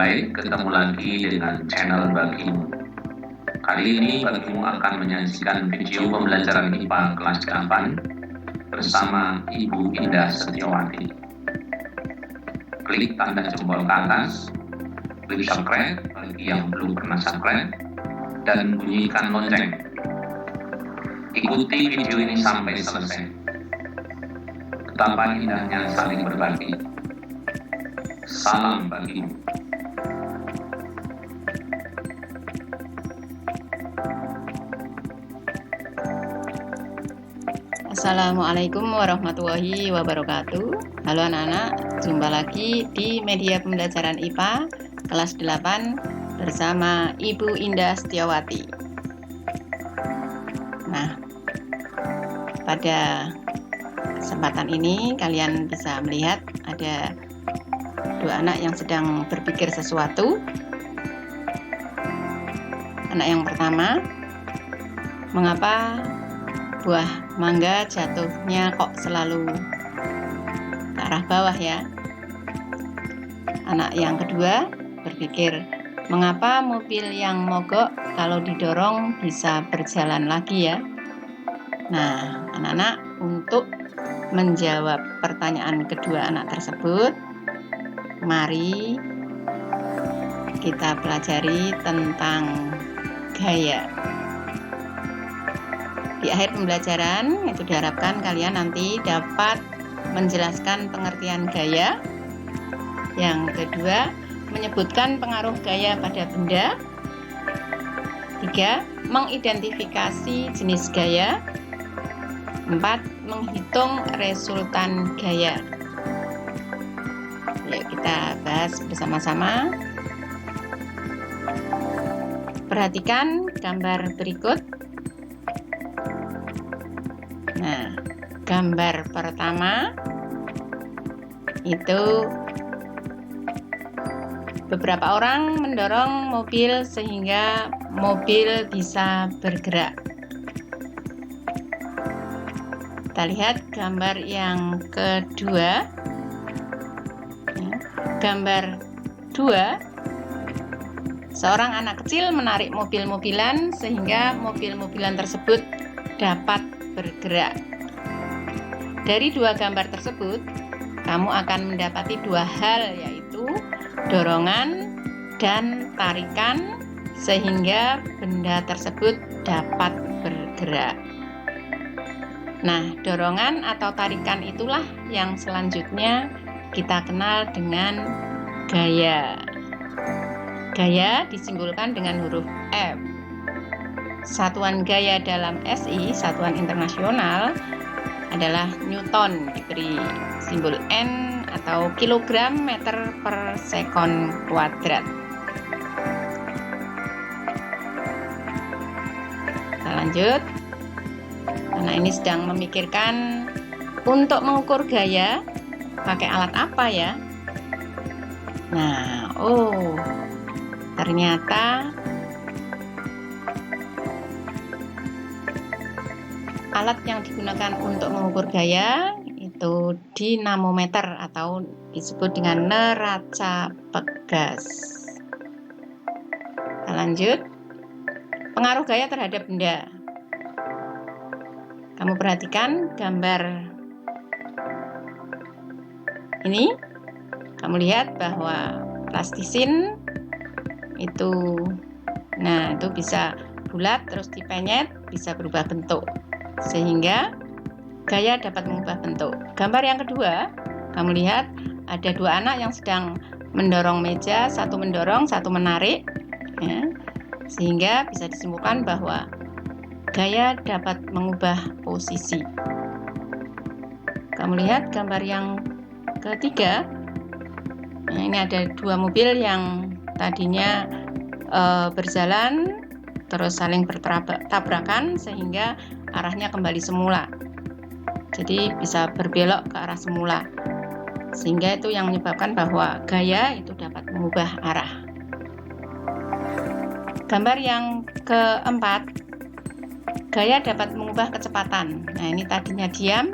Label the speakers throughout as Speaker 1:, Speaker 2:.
Speaker 1: Hai, ketemu lagi dengan channel Bagimu. Kali ini Bagimu akan menyajikan video pembelajaran IPA kelas 8 bersama Ibu Indah Setiawati. Klik tanda jempol ke atas, klik subscribe bagi yang belum pernah subscribe, dan bunyikan lonceng. Ikuti video ini sampai selesai. Betapa indahnya saling berbagi. Salam Bagimu.
Speaker 2: Assalamualaikum warahmatullahi wabarakatuh. Halo anak-anak, jumpa lagi di media pembelajaran IPA kelas 8 bersama Ibu Indah Setiawati. Nah, pada kesempatan ini kalian bisa melihat ada dua anak yang sedang berpikir sesuatu. Anak yang pertama, mengapa buah mangga jatuhnya kok selalu ke arah bawah ya? Anak yang kedua berpikir, mengapa mobil yang mogok kalau didorong bisa berjalan lagi ya? Nah, anak-anak, untuk menjawab pertanyaan kedua anak tersebut, mari kita pelajari tentang gaya. Di akhir pembelajaran itu diharapkan kalian nanti dapat menjelaskan pengertian gaya. Yang kedua, menyebutkan pengaruh gaya pada benda. 3. Mengidentifikasi jenis gaya. 4. Menghitung resultan gaya. Yuk kita bahas bersama-sama. Perhatikan gambar berikut. Nah, gambar pertama itu beberapa orang mendorong mobil sehingga mobil bisa bergerak. Kita lihat gambar yang kedua. Gambar 2, seorang anak kecil menarik mobil-mobilan sehingga mobil-mobilan tersebut dapat bergerak. Dari dua gambar tersebut, kamu akan mendapati dua hal, yaitu dorongan dan tarikan sehingga benda tersebut dapat bergerak. Nah, dorongan atau tarikan itulah yang selanjutnya kita kenal dengan gaya. Gaya disimbolkan dengan huruf F. Satuan gaya dalam SI, satuan internasional, adalah Newton, diberi simbol N atau kilogram meter per sekon kuadrat. Kita lanjut. Anak ini sedang memikirkan untuk mengukur gaya pakai alat apa ya? Nah, ternyata alat yang digunakan untuk mengukur gaya itu dinamometer atau disebut dengan neraca pegas. Kita lanjut. Pengaruh gaya terhadap benda. Kamu perhatikan gambar ini. Kamu lihat bahwa plastisin itu bisa bulat terus dipenyet, bisa berubah bentuk. Sehingga gaya dapat mengubah bentuk. Gambar yang kedua, kamu lihat ada dua anak yang sedang mendorong meja, satu mendorong, satu menarik, ya, sehingga bisa disimpulkan bahwa gaya dapat mengubah posisi. Kamu lihat gambar yang ketiga, ini ada dua mobil yang tadinya berjalan terus saling bertabrakan sehingga arahnya kembali semula. Jadi bisa berbelok ke arah semula. Sehingga itu yang menyebabkan bahwa gaya itu dapat mengubah arah. Gambar yang keempat, gaya dapat mengubah kecepatan. Nah, ini tadinya diam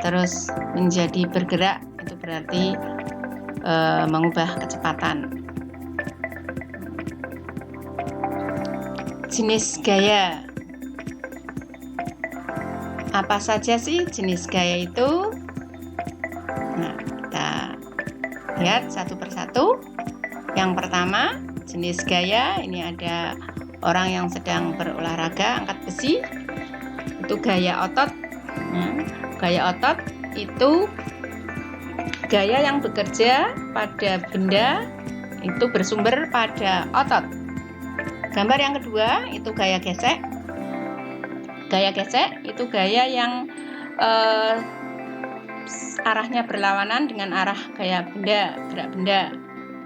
Speaker 2: terus menjadi bergerak, itu berarti mengubah kecepatan. jenis gaya. Apa saja sih jenis gaya itu? Nah, kita lihat satu persatu. Yang pertama, jenis gaya ini ada orang yang sedang berolahraga angkat besi, itu gaya otot. Gaya otot itu gaya yang bekerja pada benda itu bersumber pada otot. Gambar yang kedua itu gaya gesek. Gaya gesek itu gaya yang arahnya berlawanan dengan arah gaya benda, gerak benda.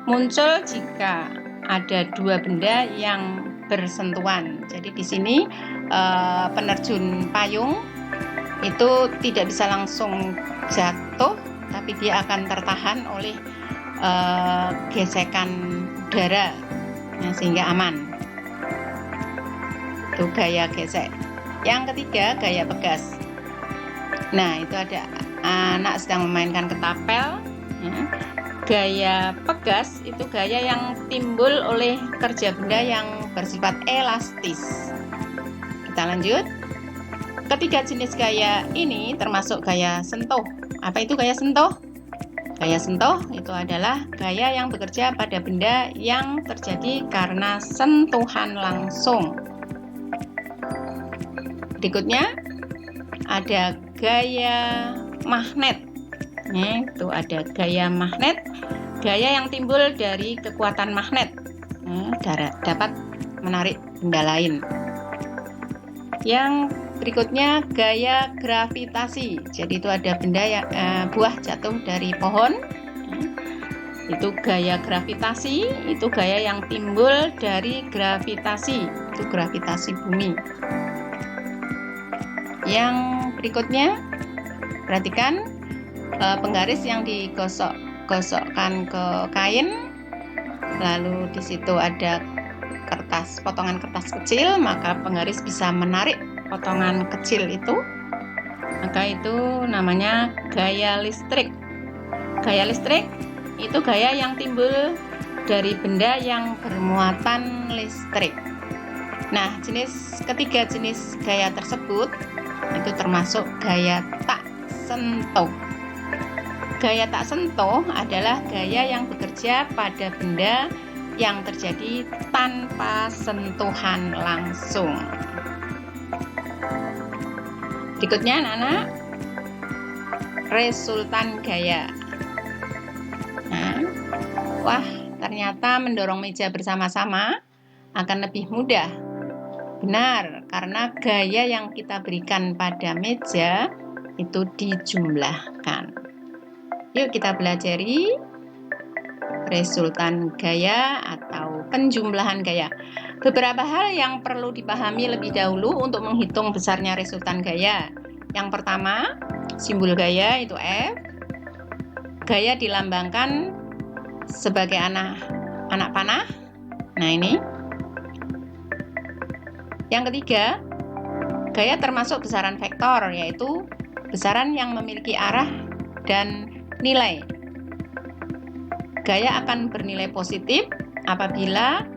Speaker 2: Muncul jika ada dua benda yang bersentuhan. Jadi di sini penerjun payung itu tidak bisa langsung jatuh, tapi dia akan tertahan oleh gesekan udara, sehingga aman. Itu gaya gesek. Yang ketiga, gaya pegas. Nah, itu ada anak sedang memainkan ketapel. Gaya pegas itu gaya yang timbul oleh kerja benda yang bersifat elastis. Kita lanjut. Ketiga jenis gaya ini termasuk gaya sentuh. Apa itu gaya sentuh? Gaya sentuh itu adalah gaya yang bekerja pada benda yang terjadi karena sentuhan langsung. Berikutnya ada gaya magnet. Itu ada gaya magnet, gaya yang timbul dari kekuatan magnet, dapat menarik benda lain. Yang berikutnya gaya gravitasi. Jadi itu ada benda yang buah jatuh dari pohon. Itu gaya gravitasi, itu gaya yang timbul dari gravitasi, itu gravitasi bumi. Yang berikutnya, perhatikan penggaris yang digosok-gosokkan ke kain, lalu di situ ada potongan kertas kecil, maka penggaris bisa menarik potongan kecil itu, maka itu namanya gaya listrik. Gaya listrik itu gaya yang timbul dari benda yang bermuatan listrik. Nah, ketiga jenis gaya tersebut itu termasuk gaya tak sentuh. Gaya tak sentuh adalah gaya yang bekerja pada benda yang terjadi tanpa sentuhan langsung. Berikutnya anak-anak, resultan gaya. Wah, ternyata mendorong meja bersama-sama akan lebih mudah. Benar, karena gaya yang kita berikan pada meja itu dijumlahkan. Yuk kita pelajari resultan gaya atau penjumlahan gaya. Beberapa hal yang perlu dipahami lebih dahulu untuk menghitung besarnya resultan gaya. Yang pertama, simbol gaya itu F. Gaya dilambangkan sebagai anak panah. Nah, ini. Yang ketiga, gaya termasuk besaran vektor, yaitu besaran yang memiliki arah dan nilai. Gaya akan bernilai positif apabila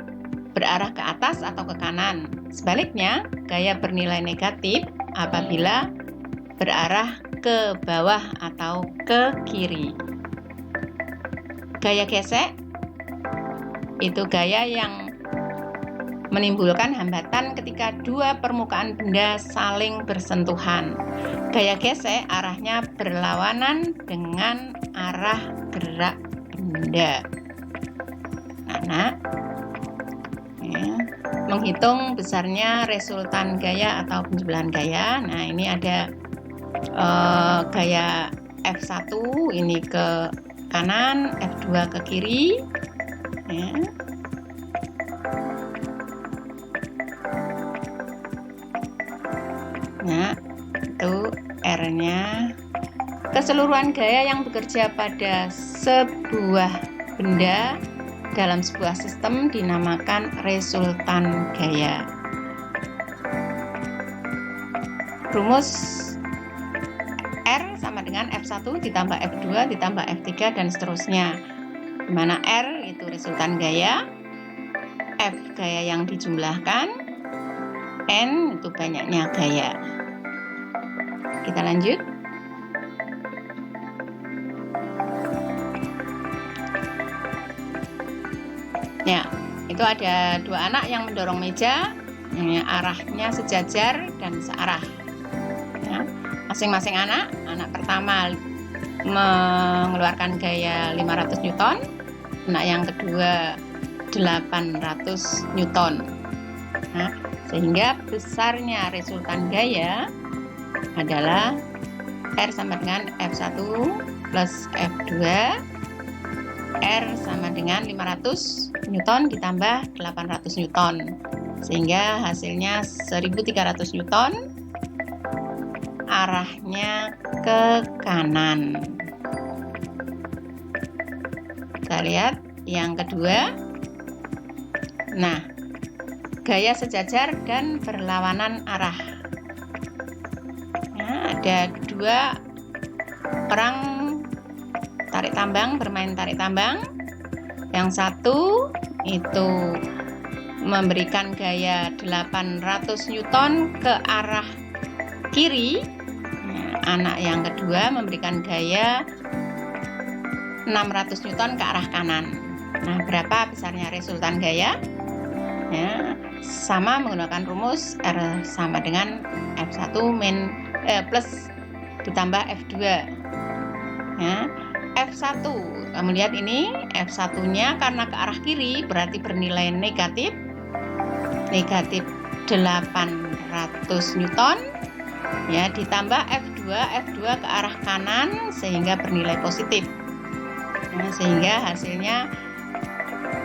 Speaker 2: berarah ke atas atau ke kanan. Sebaliknya, gaya bernilai negatif apabila berarah ke bawah atau ke kiri. Gaya gesek itu gaya yang menimbulkan hambatan ketika dua permukaan benda saling bersentuhan. Gaya gesek arahnya berlawanan dengan arah gerak benda. Anak, menghitung besarnya resultan gaya atau penjumlahan gaya. Nah, ini ada gaya F1 ini ke kanan, F2 ke kiri. Nah, itu R-nya. Keseluruhan gaya yang bekerja pada sebuah benda dalam sebuah sistem dinamakan resultan gaya. Rumus R sama dengan F1 ditambah F2 ditambah F3 dan seterusnya. Di mana R itu resultan gaya, F gaya yang dijumlahkan, N itu banyaknya gaya. Kita lanjut. Ya, itu ada 2 anak yang mendorong meja, arahnya sejajar dan searah. Ya, masing-masing anak pertama mengeluarkan gaya 500 Newton, anak yang kedua 800 Newton. Nah, sehingga besarnya resultan gaya adalah R sama dengan F1 plus F2, R sama dengan 500 Newton ditambah 800 Newton, sehingga hasilnya 1300 Newton, arahnya ke kanan. Kita lihat yang kedua. Nah, gaya sejajar dan berlawanan arah. Nah, ada 2 orang tarik tambang, bermain tarik tambang. Yang satu itu memberikan gaya 800 Newton ke arah kiri. Nah, anak yang kedua memberikan gaya 600 Newton ke arah kanan. Nah, berapa besarnya resultan gaya? Ya, sama menggunakan rumus R sama dengan F1 plus ditambah F2. Ya, F1, kamu lihat ini F1-nya karena ke arah kiri berarti bernilai negatif 800 Newton, ya, ditambah F2 ke arah kanan sehingga bernilai positif. Nah, sehingga hasilnya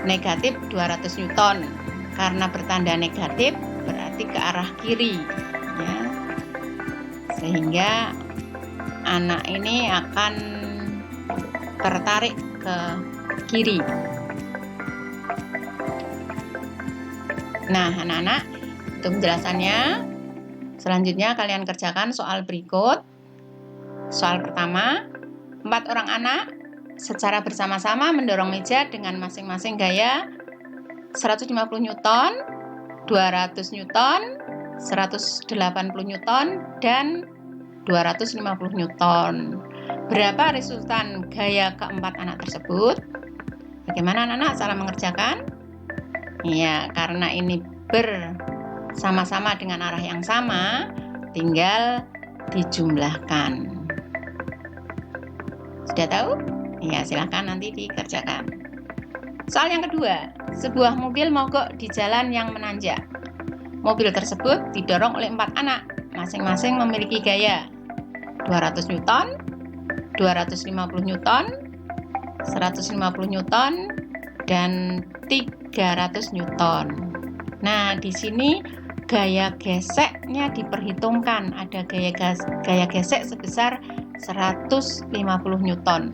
Speaker 2: negatif 200 Newton. Karena bertanda negatif berarti ke arah kiri, ya. Sehingga anak ini akan tertarik ke kiri. Nah, anak-anak, itu penjelasannya. Selanjutnya kalian kerjakan soal berikut. Soal pertama, 4 orang anak secara bersama-sama mendorong meja dengan masing-masing gaya 150 Newton, 200 Newton, 180 Newton, dan 250 Newton. Berapa resultan gaya keempat anak tersebut? Bagaimana anak-anak cara mengerjakan? Ya, karena ini bersama-sama dengan arah yang sama, tinggal dijumlahkan. Sudah tahu? Ya, silahkan nanti dikerjakan. Soal yang kedua, sebuah mobil mogok di jalan yang menanjak. Mobil tersebut didorong oleh 4 anak, masing-masing memiliki gaya 200 Newton, 250 Newton, 150 Newton, dan 300 Newton. Nah, di sini gaya geseknya diperhitungkan. Ada gaya gesek sebesar 150 Newton.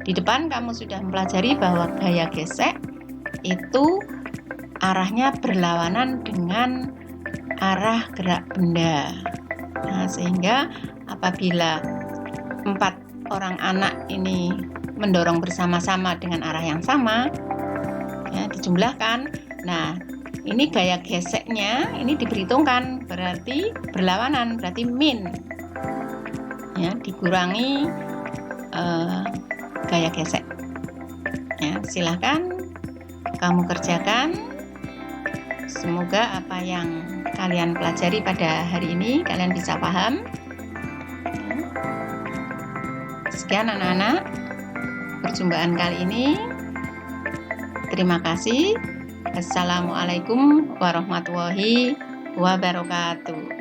Speaker 2: Di depan kamu sudah mempelajari bahwa gaya gesek itu arahnya berlawanan dengan arah gerak benda. Nah, sehingga apabila 4 orang anak ini mendorong bersama-sama dengan arah yang sama, ya, dijumlahkan. Nah, ini gaya geseknya ini diperhitungkan, berarti berlawanan, berarti min. Ya, dikurangi gaya gesek. Ya, silahkan kamu kerjakan. Semoga apa yang kalian pelajari pada hari ini kalian bisa paham. Sekian anak-anak perjumpaan kali ini. Terima kasih. Assalamualaikum warahmatullahi wabarakatuh.